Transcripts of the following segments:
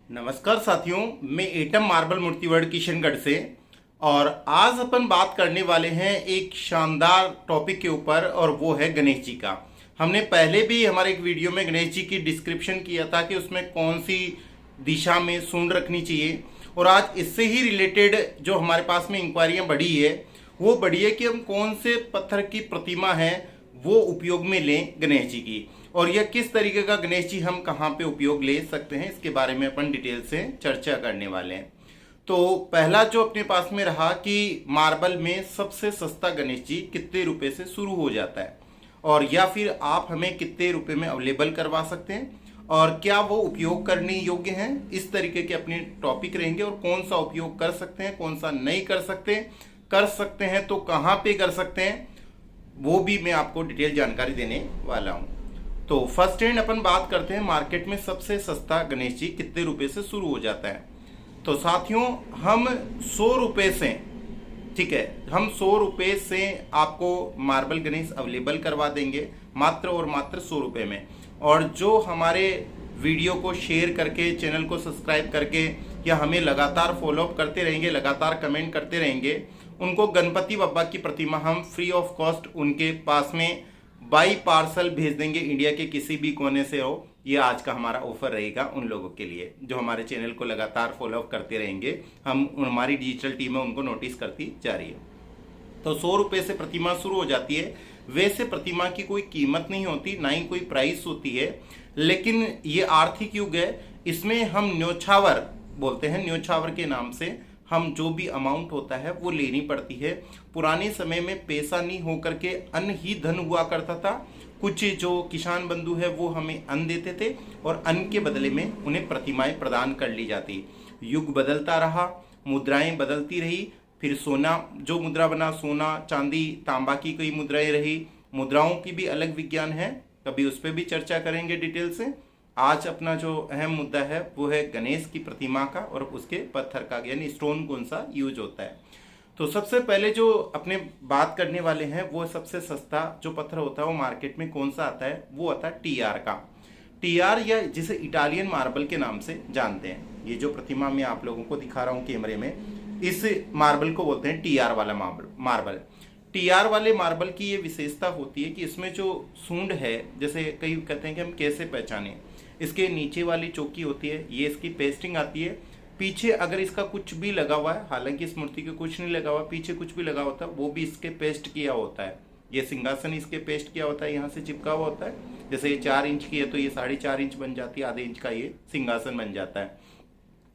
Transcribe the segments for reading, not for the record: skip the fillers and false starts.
नमस्कार साथियों, मैं एटम मार्बल मूर्तिवर्ड किशनगढ़ से। और आज अपन बात करने वाले हैं एक शानदार टॉपिक के ऊपर, और वो है गणेश जी का। हमने पहले भी हमारे एक वीडियो में गणेश जी की डिस्क्रिप्शन किया था कि उसमें कौन सी दिशा में सूंड रखनी चाहिए। और आज इससे ही रिलेटेड जो हमारे पास में इंक्वायरियाँ बढ़ी है वो बढ़ी है कि हम कौन से पत्थर की प्रतिमा है वो उपयोग में लें गणेश जी की, और यह किस तरीके का गणेश जी हम कहाँ पे उपयोग ले सकते हैं, इसके बारे में अपन डिटेल से चर्चा करने वाले हैं। तो पहला जो अपने पास में रहा कि मार्बल में सबसे सस्ता गणेश जी कितने रुपए से शुरू हो जाता है, और या फिर आप हमें कितने रुपए में अवेलेबल करवा सकते हैं, और क्या वो उपयोग करने योग्य हैं। इस तरीके के अपने टॉपिक रहेंगे, और कौन सा उपयोग कर सकते हैं, कौन सा नहीं कर सकते हैं तो कहाँ पे कर सकते हैं, वो भी मैं आपको डिटेल जानकारी देने वाला हूँ। तो फर्स्ट हैंड अपन बात करते हैं, मार्केट में सबसे सस्ता गणेश जी कितने रुपए से शुरू हो जाता है। तो साथियों, हम 100 रुपये से, ठीक है, हम 100 रुपये से आपको मार्बल गणेश अवेलेबल करवा देंगे, मात्र और मात्र 100 रुपये में। और जो हमारे वीडियो को शेयर करके, चैनल को सब्सक्राइब करके, या हमें लगातार फॉलोअप करते रहेंगे, लगातार कमेंट करते रहेंगे, उनको गणपति बप्पा की प्रतिमा हम फ्री ऑफ कॉस्ट उनके पास में बाई पार्सल भेज देंगे, इंडिया के किसी भी कोने से हो। ये आज का हमारा ऑफर रहेगा उन लोगों के लिए जो हमारे चैनल को लगातार फॉलोअप करते रहेंगे। हम हमारी डिजिटल टीम है उनको नोटिस करती जा रही है। तो 100 रुपये से प्रतिमा शुरू हो जाती है। वैसे प्रतिमा की कोई कीमत नहीं होती, ना ही कोई प्राइस होती है, लेकिन ये आर्थिक युग है, इसमें हम न्योछावर बोलते हैं, न्योछावर के नाम से हम जो भी अमाउंट होता है वो लेनी पड़ती है। पुराने समय में पैसा नहीं होकर के अन्न ही धन हुआ करता था। कुछ जो किसान बंधु है वो हमें अन्न देते थे, और अन्न के बदले में उन्हें प्रतिमाएं प्रदान कर ली जाती। युग बदलता रहा, मुद्राएं बदलती रही, फिर सोना जो मुद्रा बना, सोना चांदी तांबा की कई मुद्राएं रही। मुद्राओं की भी अलग विज्ञान है, कभी उस पर भी चर्चा करेंगे डिटेल से। आज अपना जो अहम मुद्दा है वो है गणेश की प्रतिमा का और उसके पत्थर का, यानी स्टोन कौन सा यूज होता है। तो सबसे पहले जो अपने बात करने वाले हैं वो सबसे सस्ता जो पत्थर होता है वो मार्केट में कौन सा आता है, वो आता है टीआर का। टीआर, या जिसे इटालियन मार्बल के नाम से जानते हैं। ये जो प्रतिमा मैं आप लोगों को दिखा रहा हूँ कैमरे में, इस मार्बल को बोलते हैं टीआर वाला मार्बल। टीआर वाले मार्बल की ये विशेषता होती है कि इसमें जो सूंड है, जैसे कई कहते हैं कि हम कैसे पहचाने, इसके नीचे वाली चौकी होती है, ये इसकी पेस्टिंग आती है। पीछे अगर इसका कुछ भी लगा हुआ है, हालांकि इस मूर्ति के कुछ नहीं लगा हुआ, पीछे कुछ भी लगा होता है वो भी इसके पेस्ट किया होता है। ये सिंहासन इसके पेस्ट किया होता है, यहाँ से चिपका हुआ होता है। जैसे ये 4 इंच की है तो ये 4.5 इंच बन जाती है, आधे इंच का ये सिंहासन बन जाता है।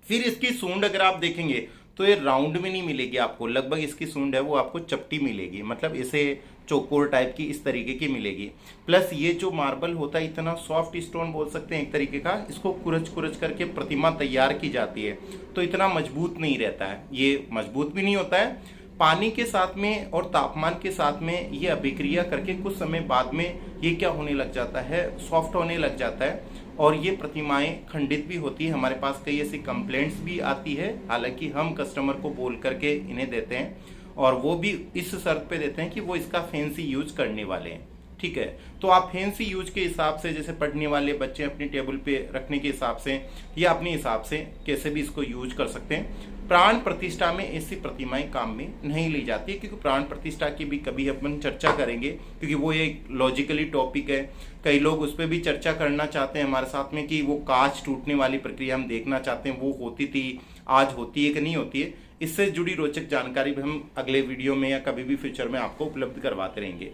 फिर इसकी सूंड अगर आप देखेंगे तो ये राउंड में नहीं मिलेगी आपको, लगभग इसकी सूंड है वो आपको चपटी मिलेगी, मतलब इसे चौकोर टाइप की इस तरीके की मिलेगी। प्लस ये जो मार्बल होता है इतना सॉफ्ट स्टोन बोल सकते हैं एक तरीके का, इसको कुरच करके प्रतिमा तैयार की जाती है, तो इतना मजबूत नहीं रहता है, ये मजबूत भी नहीं होता है। पानी के साथ में और तापमान के साथ में ये अभिक्रिया करके कुछ समय बाद में ये क्या होने लग जाता है, सॉफ्ट होने लग जाता है, और ये प्रतिमाएं खंडित भी होती है। हमारे पास कई ऐसी कंप्लेंट्स भी आती है, हालांकि हम कस्टमर को बोल करके इन्हें देते हैं, और वो भी इस शर्त पे देते हैं कि वो इसका फैंसी यूज करने वाले हैं, ठीक है। तो आप फैंसी यूज के हिसाब से, जैसे पढ़ने वाले बच्चे अपनी टेबल पे रखने के हिसाब से या अपने हिसाब से कैसे भी इसको यूज कर सकते हैं। प्राण प्रतिष्ठा में ऐसी प्रतिमाएं काम में नहीं ली जाती है, क्योंकि प्राण प्रतिष्ठा की भी कभी अपन चर्चा करेंगे, क्योंकि वो एक लॉजिकली टॉपिक है। कई लोग उस पर भी चर्चा करना चाहते हैं हमारे साथ में कि वो कांच टूटने वाली प्रक्रिया हम देखना चाहते हैं, वो होती थी, आज होती है कि नहीं होती है। इससे जुड़ी रोचक जानकारी भी हम अगले वीडियो में या कभी भी फ्यूचर में आपको उपलब्ध करवाते रहेंगे।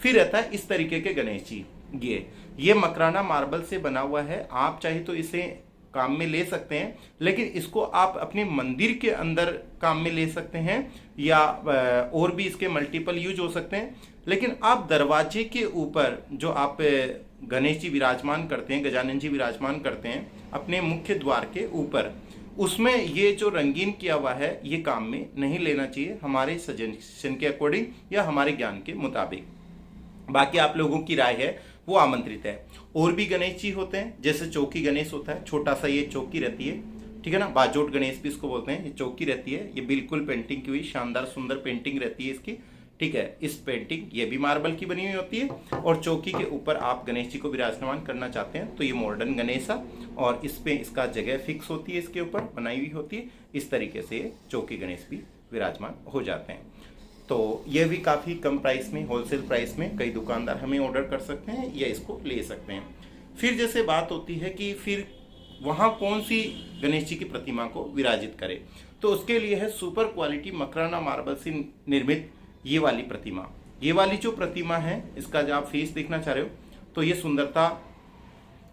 फिर रहता है इस तरीके के गणेश जी, ये मकराना मार्बल से बना हुआ है। आप चाहे तो इसे काम में ले सकते हैं, लेकिन इसको आप अपने मंदिर के अंदर काम में ले सकते हैं, या और भी इसके मल्टीपल यूज हो सकते हैं। लेकिन आप दरवाजे के ऊपर जो आप गणेश जी विराजमान करते हैं, गजानन जी विराजमान करते हैं अपने मुख्य द्वार के ऊपर, उसमें ये जो रंगीन किया हुआ है ये काम में नहीं लेना चाहिए, हमारे सजेशन के अकॉर्डिंग या हमारे ज्ञान के मुताबिक। बाकी आप लोगों की राय है वो आमंत्रित है। और भी गणेश जी होते हैं, जैसे चौकी गणेश होता है, छोटा सा ये चौकी रहती है, ठीक है ना, बाजोट गणेश भी इसको बोलते हैं। ये चौकी रहती है, ये बिल्कुल पेंटिंग की हुई शानदार सुंदर पेंटिंग रहती है इसकी, ठीक है। इस पेंटिंग ये भी मार्बल की बनी हुई होती है और चौकी के ऊपर आप गणेश जी को विराजमान करना चाहते हैं तो ये मॉडर्न गणेश है और इस पे इसका जगह फिक्स होती है, इसके ऊपर बनाई हुई होती है। इस तरीके से चौकी गणेश भी विराजमान हो जाते हैं। तो ये भी काफ़ी कम प्राइस में, होलसेल प्राइस में कई दुकानदार हमें ऑर्डर कर सकते हैं या इसको ले सकते हैं। फिर जैसे बात होती है कि फिर वहाँ कौन सी गणेश जी की प्रतिमा को विराजित करें, तो उसके लिए है सुपर क्वालिटी मकराना मार्बल से निर्मित ये वाली प्रतिमा। ये वाली जो प्रतिमा है, इसका जो आप फेस देखना चाह रहे हो तो ये सुंदरता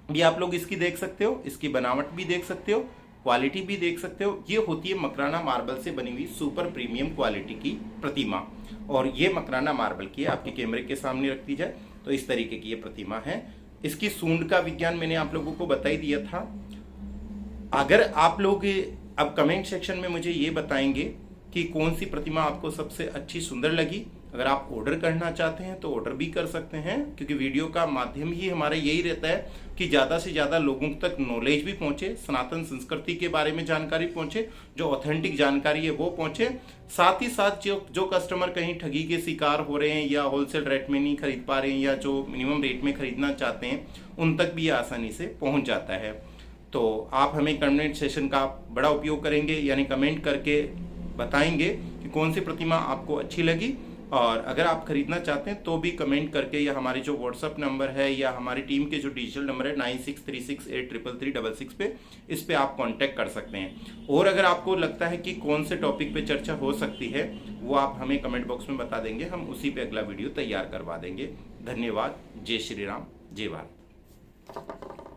भी आप लोग इसकी देख सकते हो, इसकी बनावट भी देख सकते हो, क्वालिटी भी देख सकते हो। ये होती है मकराना मार्बल से बनी हुई सुपर प्रीमियम क्वालिटी की प्रतिमा और ये मकराना मार्बल की आपके कैमरे के सामने रख दी जाए तो इस तरीके की ये प्रतिमा है। इसकी सूंड का विज्ञान मैंने आप लोगों को बता ही दिया था। अगर आप लोग अब कमेंट सेक्शन में मुझे ये बताएंगे कि कौन सी प्रतिमा आपको सबसे अच्छी सुंदर लगी। अगर आप ऑर्डर करना चाहते हैं तो ऑर्डर भी कर सकते हैं, क्योंकि वीडियो का माध्यम ही हमारा यही रहता है कि ज़्यादा से ज़्यादा लोगों तक नॉलेज भी पहुंचे, सनातन संस्कृति के बारे में जानकारी पहुंचे, जो ऑथेंटिक जानकारी है वो पहुंचे। साथ ही साथ जो कस्टमर कहीं ठगी के शिकार हो रहे हैं या होलसेल रेट में नहीं खरीद पा रहे हैं या जो मिनिमम रेट में खरीदना चाहते हैं उन तक भी आसानी से पहुँच जाता है। तो आप हमें कमेंट सेशन का बड़ा उपयोग करेंगे, यानी कमेंट करके बताएंगे कि कौन सी प्रतिमा आपको अच्छी लगी। और अगर आप खरीदना चाहते हैं तो भी कमेंट करके, या हमारे जो व्हाट्सअप नंबर है या हमारी टीम के जो डिजिटल नंबर है 9636833366 पे, इस पे आप कांटेक्ट कर सकते हैं। और अगर आपको लगता है कि कौन से टॉपिक पे चर्चा हो सकती है वो आप हमें कमेंट बॉक्स में बता देंगे, हम उसी पे अगला वीडियो तैयार करवा देंगे। धन्यवाद। जय श्री राम, जय भारत।